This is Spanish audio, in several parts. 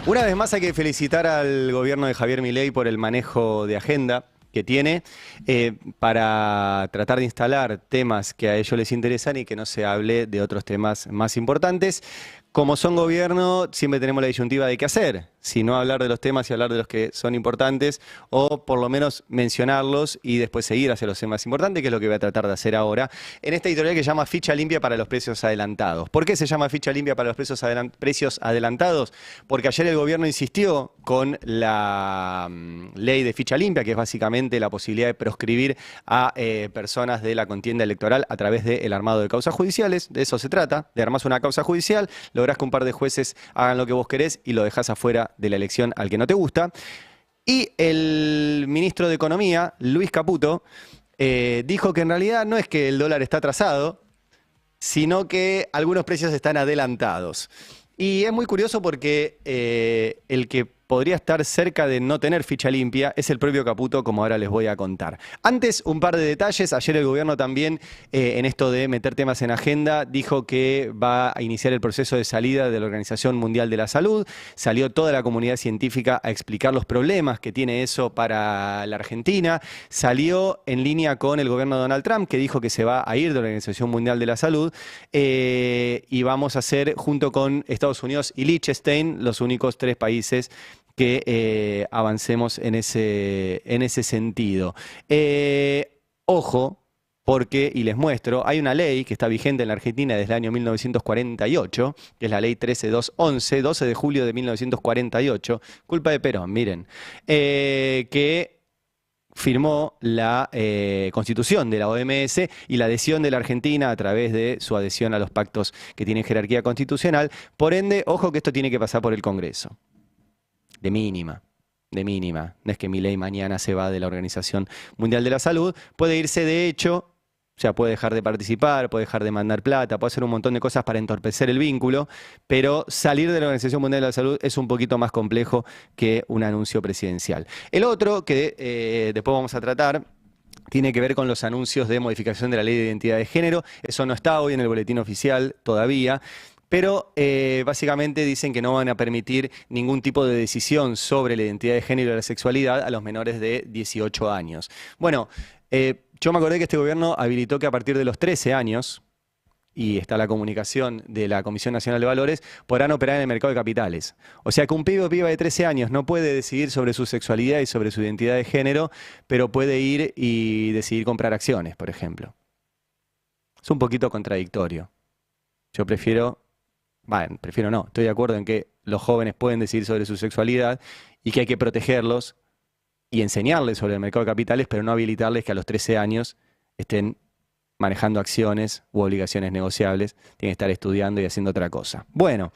Una vez más hay que felicitar al gobierno de Javier Milei por el manejo de agenda que tiene para tratar de instalar temas que a ellos les interesan y que no se hable de otros temas más importantes. Como son gobierno, siempre tenemos la disyuntiva de qué hacer, si no hablar de los temas y hablar de los que son importantes, o por lo menos mencionarlos y después seguir hacia los temas importantes, que es lo que voy a tratar de hacer ahora, en esta editorial que se llama Ficha Limpia para los Precios Adelantados. ¿Por qué se llama Ficha Limpia para los precios adelantados? Porque ayer el gobierno insistió con la ley de ficha limpia, que es básicamente la posibilidad de proscribir a personas de la contienda electoral a través del armado de causas judiciales. De eso se trata, de armar una causa judicial, lográs que un par de jueces hagan lo que vos querés y lo dejás afuera de la elección al que no te gusta. Y el ministro de Economía, Luis Caputo, dijo que en realidad no es que el dólar está atrasado, sino que algunos precios están adelantados. Y es muy curioso porque el que podría estar cerca de no tener ficha limpia es el propio Caputo, como ahora les voy a contar. Antes, un par de detalles. Ayer el gobierno también, en esto de meter temas en agenda, dijo que va a iniciar el proceso de salida de la Organización Mundial de la Salud. Salió toda la comunidad científica a explicar los problemas que tiene eso para la Argentina. Salió en línea con el gobierno de Donald Trump, que dijo que se va a ir de la Organización Mundial de la Salud. Y vamos a ser, junto con Estados Unidos y Liechtenstein, los únicos 3 países que avancemos en ese sentido. Ojo, porque, y les muestro, hay una ley que está vigente en la Argentina desde el año 1948, que es la ley 13211, 12 de julio de 1948, culpa de Perón, miren, que firmó la Constitución de la OMS y la adhesión de la Argentina a través de su adhesión a los pactos que tienen jerarquía constitucional. Por ende, ojo que esto tiene que pasar por el Congreso. De mínima. No es que Milei mañana se va de la Organización Mundial de la Salud. Puede irse de hecho, o sea, puede dejar de participar, puede dejar de mandar plata, puede hacer un montón de cosas para entorpecer el vínculo, pero salir de la Organización Mundial de la Salud es un poquito más complejo que un anuncio presidencial. El otro, que después vamos a tratar, tiene que ver con los anuncios de modificación de la Ley de Identidad de Género. Eso no está hoy en el boletín oficial todavía. Pero básicamente dicen que no van a permitir ningún tipo de decisión sobre la identidad de género y la sexualidad a los menores de 18 años. Bueno, yo me acordé que este gobierno habilitó que a partir de los 13 años, y está la comunicación de la Comisión Nacional de Valores, podrán operar en el mercado de capitales. O sea que un pibe o piba de 13 años no puede decidir sobre su sexualidad y sobre su identidad de género, pero puede ir y decidir comprar acciones, por ejemplo. Es un poquito contradictorio. Yo prefiero no, estoy de acuerdo en que los jóvenes pueden decidir sobre su sexualidad y que hay que protegerlos y enseñarles sobre el mercado de capitales, pero no habilitarles que a los 13 años estén manejando acciones u obligaciones negociables, tienen que estar estudiando y haciendo otra cosa. Bueno,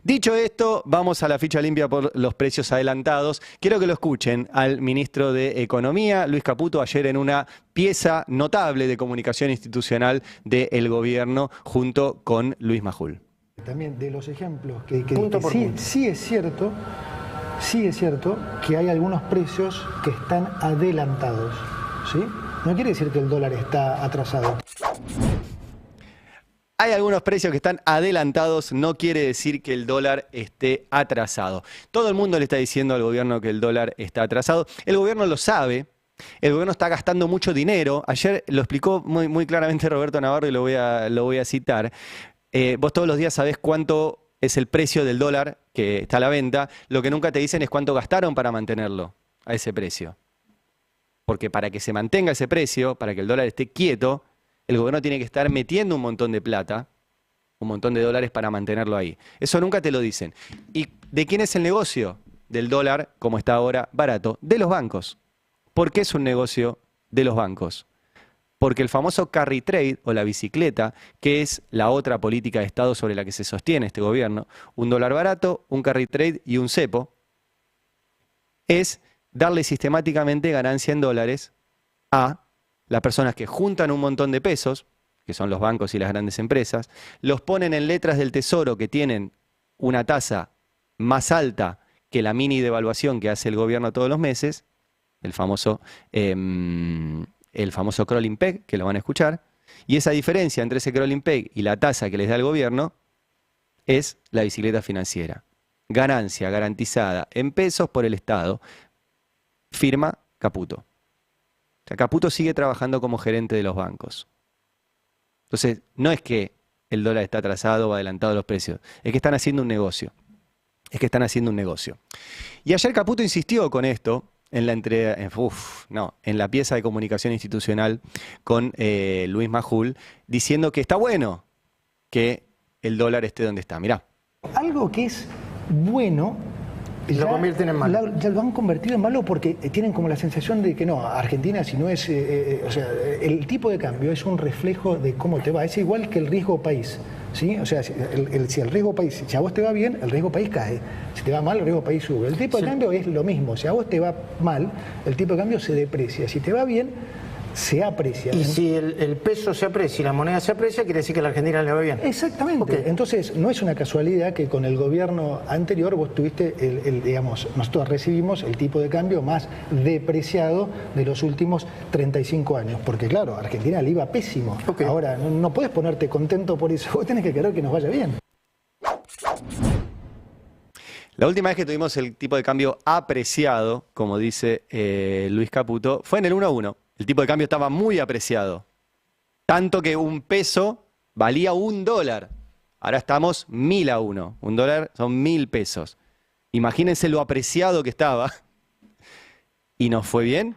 dicho esto, vamos a la ficha limpia por los precios adelantados. Quiero que lo escuchen al ministro de Economía, Luis Caputo, ayer en una pieza notable de comunicación institucional del gobierno junto con Luis Majul. También de los ejemplos que sí es cierto que hay algunos precios que están adelantados, ¿sí? No quiere decir que el dólar está atrasado. Hay algunos precios que están adelantados, no quiere decir que el dólar esté atrasado. Todo el mundo le está diciendo al gobierno que el dólar está atrasado. El gobierno lo sabe. El gobierno está gastando mucho dinero. Ayer lo explicó muy claramente Roberto Navarro y lo voy a citar. Vos todos los días sabés cuánto es el precio del dólar que está a la venta. Lo que nunca te dicen es cuánto gastaron para mantenerlo a ese precio. Porque para que se mantenga ese precio, para que el dólar esté quieto, el gobierno tiene que estar metiendo un montón de plata, un montón de dólares para mantenerlo ahí. Eso nunca te lo dicen. ¿Y de quién es el negocio del dólar, como está ahora, barato? De los bancos. ¿Por qué es un negocio de los bancos? Porque el famoso carry trade o la bicicleta, que es la otra política de Estado sobre la que se sostiene este gobierno, un dólar barato, un carry trade y un cepo, es darle sistemáticamente ganancia en dólares a las personas que juntan un montón de pesos, que son los bancos y las grandes empresas, los ponen en letras del tesoro que tienen una tasa más alta que la mini devaluación que hace el gobierno todos los meses, el famoso crawling peg, que lo van a escuchar, y esa diferencia entre ese crawling peg y la tasa que les da el gobierno es la bicicleta financiera. ganancia garantizada en pesos por el Estado, firma Caputo. O sea, Caputo sigue trabajando como gerente de los bancos. Entonces, no es que el dólar está atrasado o adelantado los precios, es que están haciendo un negocio. Es que están haciendo un negocio. Y ayer Caputo insistió con esto en la en la pieza de comunicación institucional con Luis Majul, diciendo que está bueno que el dólar esté donde está. Mirá. Algo que es bueno, lo convierten en malo. Ya lo han convertido en malo porque tienen como la sensación de que no, Argentina si no es, o sea, el tipo de cambio es un reflejo de cómo te va, es igual que el riesgo país, ¿sí? O sea, si el riesgo país, si a vos te va bien, el riesgo país cae, si te va mal, el riesgo país sube. El tipo de cambio es lo mismo, si a vos te va mal, el tipo de cambio se deprecia, si te va bien, se aprecia. Y si el peso se aprecia y la moneda se aprecia, quiere decir que a la Argentina le va bien. Exactamente. Okay. Entonces, no es una casualidad que con el gobierno anterior vos tuviste, digamos, nosotros recibimos el tipo de cambio más depreciado de los últimos 35 años. Porque claro, a Argentina le iba pésimo. Okay. Ahora, no puedes ponerte contento por eso, vos tenés que querer que nos vaya bien. La última vez que tuvimos el tipo de cambio apreciado, como dice Luis Caputo, fue en el 1-1. El tipo de cambio estaba muy apreciado. Tanto que un peso valía $1. Ahora estamos 1000 a 1. Un dólar son 1000 pesos. Imagínense lo apreciado que estaba. ¿Y nos fue bien?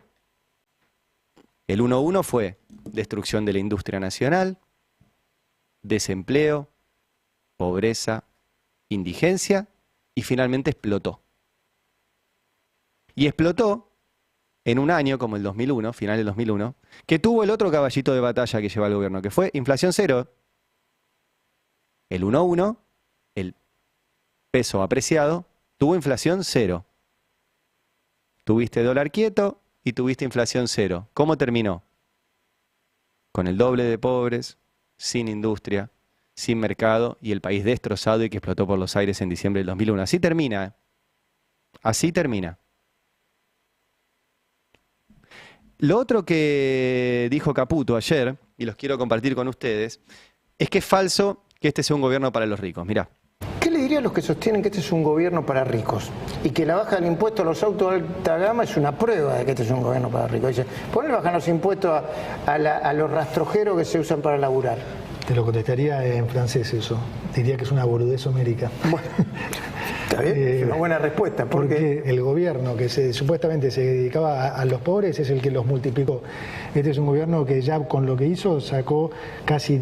El 1-1 fue destrucción de la industria nacional, desempleo, pobreza, indigencia y finalmente explotó. Y explotó en un año como el 2001, final del 2001, que tuvo el otro caballito de batalla que lleva el gobierno, que fue inflación cero. El 1-1, el peso apreciado, tuvo inflación cero. Tuviste dólar quieto y tuviste inflación cero. ¿Cómo terminó? Con el doble de pobres, sin industria, sin mercado y el país destrozado y que explotó por los aires en diciembre del 2001. Así termina. Así termina. Lo otro que dijo Caputo ayer, y los quiero compartir con ustedes, es que es falso que este sea un gobierno para los ricos. Mirá. ¿Qué le diría a los que sostienen que este es un gobierno para ricos? Y que la baja del impuesto a los autos de alta gama es una prueba de que este es un gobierno para ricos. Dice, ¿por qué le bajan los impuestos a los rastrojeros que se usan para laburar? Te lo contestaría en francés eso. Diría que es una boludez homérica. Bueno, está bien, es una buena respuesta. Porque el gobierno que supuestamente se dedicaba a los pobres es el que los multiplicó. Este es un gobierno que ya con lo que hizo sacó casi,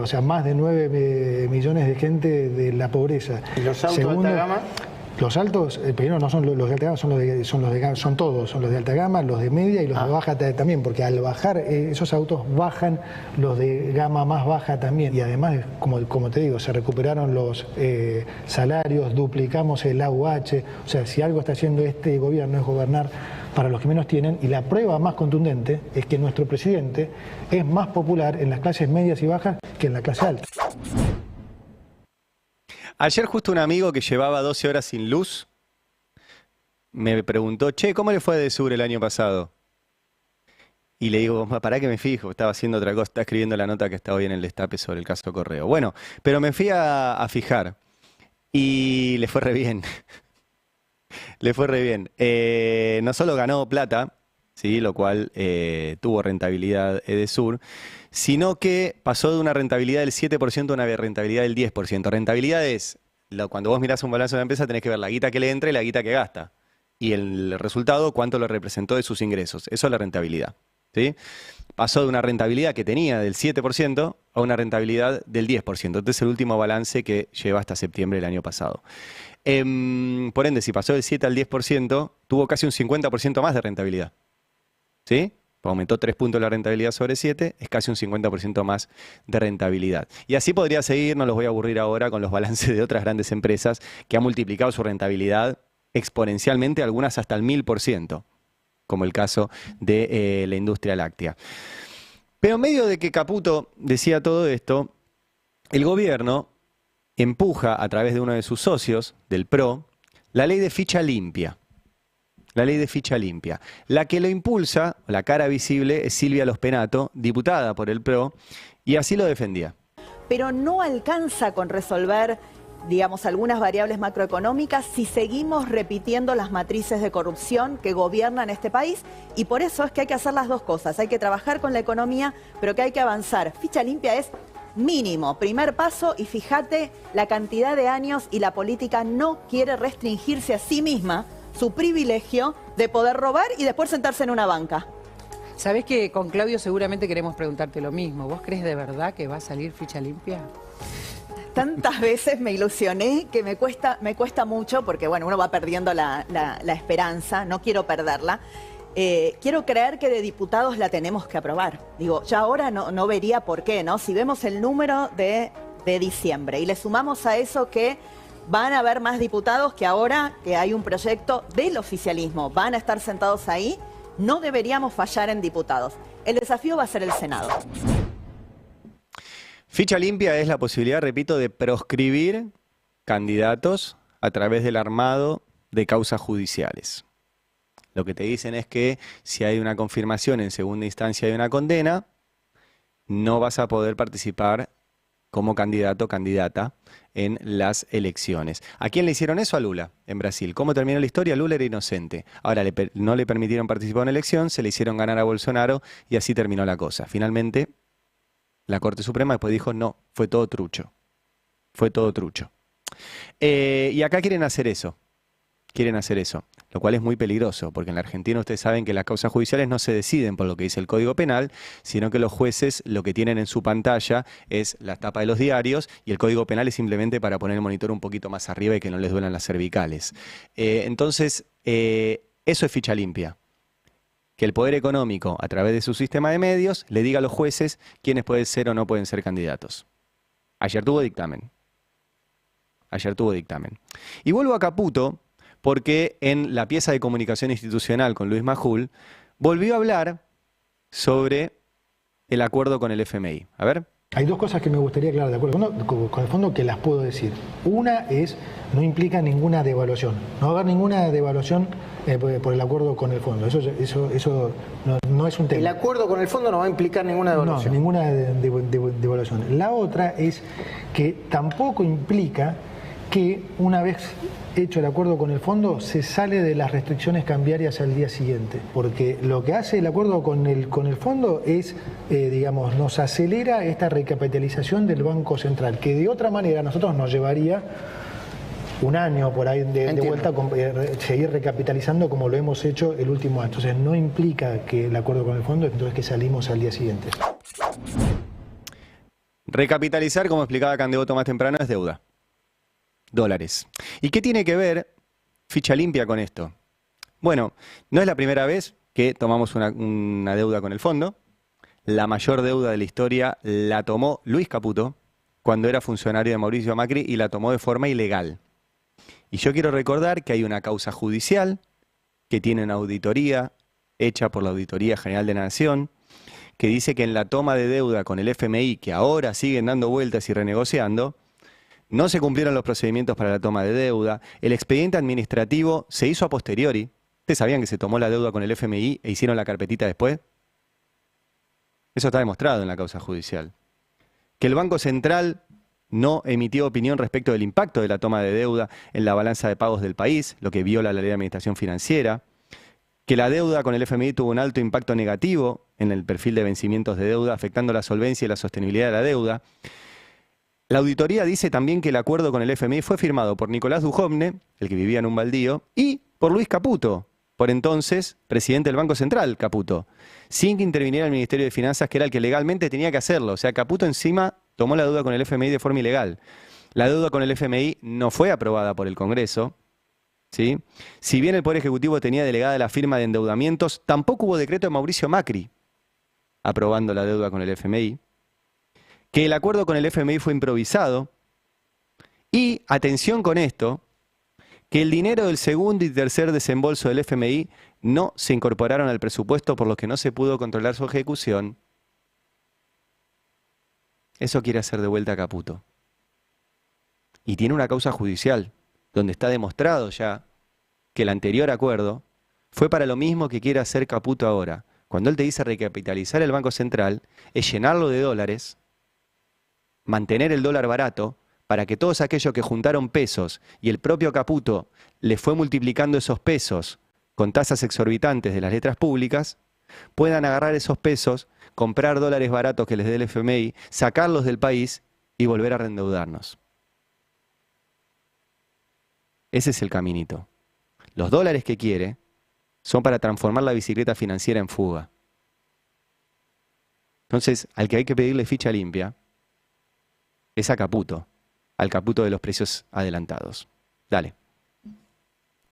o sea, más de 9 millones de gente de la pobreza. ¿Y los autos de alta gama? Los altos, primero no son los de alta gama, son todos, son los de alta gama, los de media y los de baja también, porque al bajar esos autos bajan los de gama más baja también. Y además, como te digo, se recuperaron los salarios, duplicamos el AUH, o sea, si algo está haciendo este gobierno es gobernar para los que menos tienen, y la prueba más contundente es que nuestro presidente es más popular en las clases medias y bajas que en la clase alta. Ayer justo un amigo que llevaba 12 horas sin luz me preguntó, che, ¿cómo le fue a Edesur el año pasado? Y le digo, pará que me fijo, estaba haciendo otra cosa, estaba escribiendo la nota que está hoy en el Destape sobre el caso Correo. Bueno, pero me fui a fijar y le fue re bien. Le fue re bien. No solo ganó plata, ¿sí? Lo cual tuvo rentabilidad Edesur, sino que pasó de una rentabilidad del 7% a una rentabilidad del 10%. Rentabilidad es, cuando vos mirás un balance de una empresa tenés que ver la guita que le entra y la guita que gasta. Y el resultado, cuánto le representó de sus ingresos. Eso es la rentabilidad, ¿sí? Pasó de una rentabilidad que tenía del 7% a una rentabilidad del 10%. Este es el último balance que lleva hasta septiembre del año pasado. Por ende, si pasó del 7 al 10%, tuvo casi un 50% más de rentabilidad, ¿sí? Aumentó 3 puntos la rentabilidad sobre 7, es casi un 50% más de rentabilidad. Y así podría seguir, no los voy a aburrir ahora con los balances de otras grandes empresas que han multiplicado su rentabilidad exponencialmente, algunas hasta el 1000%, como el caso de la industria láctea. Pero en medio de que Caputo decía todo esto, el gobierno empuja a través de uno de sus socios, del PRO, la ley de ficha limpia. La ley de ficha limpia. La que lo impulsa, la cara visible, es Silvia Lospenato, diputada por el PRO, y así lo defendía. Pero no alcanza con resolver digamos, algunas variables macroeconómicas si seguimos repitiendo las matrices de corrupción que gobiernan este país, y por eso es que hay que hacer las dos cosas, hay que trabajar con la economía, pero que hay que avanzar. Ficha limpia es mínimo, primer paso, y fíjate la cantidad de años y la política no quiere restringirse a sí misma su privilegio de poder robar y después sentarse en una banca. Sabés que con Claudio seguramente queremos preguntarte lo mismo. ¿Vos crees de verdad que va a salir ficha limpia? Tantas veces me ilusioné que me cuesta mucho, porque bueno, uno va perdiendo la esperanza, no quiero perderla. Quiero creer que de diputados la tenemos que aprobar. Digo, ya ahora no vería por qué, ¿no? Si vemos el número de diciembre y le sumamos a eso que van a haber más diputados que ahora que hay un proyecto del oficialismo, van a estar sentados ahí, no deberíamos fallar en diputados. El desafío va a ser el Senado. Ficha limpia es la posibilidad, repito, de proscribir candidatos a través del armado de causas judiciales. Lo que te dicen es que si hay una confirmación en segunda instancia de una condena, no vas a poder participar como candidato o candidata en las elecciones. ¿A quién le hicieron eso? A Lula, en Brasil. ¿Cómo terminó la historia? Lula era inocente. Ahora no le permitieron participar en una elección, se le hicieron ganar a Bolsonaro y así terminó la cosa. Finalmente, la Corte Suprema después dijo, no, fue todo trucho. Fue todo trucho. Y acá quieren hacer eso. Quieren hacer eso, lo cual es muy peligroso, porque en la Argentina ustedes saben que las causas judiciales no se deciden por lo que dice el Código Penal, sino que los jueces lo que tienen en su pantalla es la tapa de los diarios y el Código Penal es simplemente para poner el monitor un poquito más arriba y que no les duelan las cervicales. Entonces, eso es ficha limpia. Que el poder económico, a través de su sistema de medios, le diga a los jueces quiénes pueden ser o no pueden ser candidatos. Ayer tuvo dictamen. Ayer tuvo dictamen. Y vuelvo a Caputo, porque en la pieza de comunicación institucional con Luis Majul, volvió a hablar sobre el acuerdo con el FMI. A ver. Hay dos cosas que me gustaría aclarar de acuerdo con el fondo que las puedo decir. Una es, no implica ninguna devaluación. No va a haber ninguna devaluación por el acuerdo con el fondo. Eso no es un tema. El acuerdo con el fondo no va a implicar ninguna devaluación. No, ninguna devaluación. La otra es que tampoco implica que una vez hecho el acuerdo con el fondo se sale de las restricciones cambiarias al día siguiente, porque lo que hace el acuerdo con el fondo es, digamos, nos acelera esta recapitalización del Banco Central, que de otra manera a nosotros nos llevaría un año por ahí de vuelta seguir recapitalizando como lo hemos hecho el último año. Entonces no implica que el acuerdo con el fondo, entonces que salimos al día siguiente. Recapitalizar, como explicaba Candeoto más temprano, es deuda. Dólares. ¿Y qué tiene que ver ficha limpia con esto? Bueno, no es la primera vez que tomamos una deuda con el fondo. La mayor deuda de la historia la tomó Luis Caputo cuando era funcionario de Mauricio Macri y la tomó de forma ilegal. Y yo quiero recordar que hay una causa judicial que tiene una auditoría hecha por la Auditoría General de la Nación que dice que en la toma de deuda con el FMI, que ahora siguen dando vueltas y renegociando, no se cumplieron los procedimientos para la toma de deuda. El expediente administrativo se hizo a posteriori. ¿Ustedes sabían que se tomó la deuda con el FMI e hicieron la carpetita después? Eso está demostrado en la causa judicial. Que el Banco Central no emitió opinión respecto del impacto de la toma de deuda en la balanza de pagos del país, lo que viola la ley de administración financiera. Que la deuda con el FMI tuvo un alto impacto negativo en el perfil de vencimientos de deuda, afectando la solvencia y la sostenibilidad de la deuda. La auditoría dice también que el acuerdo con el FMI fue firmado por Nicolás Dujovne, el que vivía en un baldío, y por Luis Caputo, por entonces presidente del Banco Central, Caputo, sin que interviniera el Ministerio de Finanzas, que era el que legalmente tenía que hacerlo. O sea, Caputo encima tomó la deuda con el FMI de forma ilegal. La deuda con el FMI no fue aprobada por el Congreso, ¿sí? Si bien el Poder Ejecutivo tenía delegada la firma de endeudamientos, tampoco hubo decreto de Mauricio Macri aprobando la deuda con el FMI. Que el acuerdo con el FMI fue improvisado y, atención con esto, que el dinero del segundo y tercer desembolso del FMI no se incorporaron al presupuesto por lo que no se pudo controlar su ejecución. Eso quiere hacer de vuelta a Caputo. Y tiene una causa judicial donde está demostrado ya que el anterior acuerdo fue para lo mismo que quiere hacer Caputo ahora. Cuando él te dice recapitalizar el Banco Central, es llenarlo de dólares, mantener el dólar barato para que todos aquellos que juntaron pesos y el propio Caputo les fue multiplicando esos pesos con tasas exorbitantes de las letras públicas, puedan agarrar esos pesos, comprar dólares baratos que les dé el FMI, sacarlos del país y volver a reendeudarnos. Ese es el caminito. Los dólares que quiere son para transformar la bicicleta financiera en fuga. Entonces, al que hay que pedirle ficha limpia es a Caputo, al Caputo de los precios adelantados. Dale.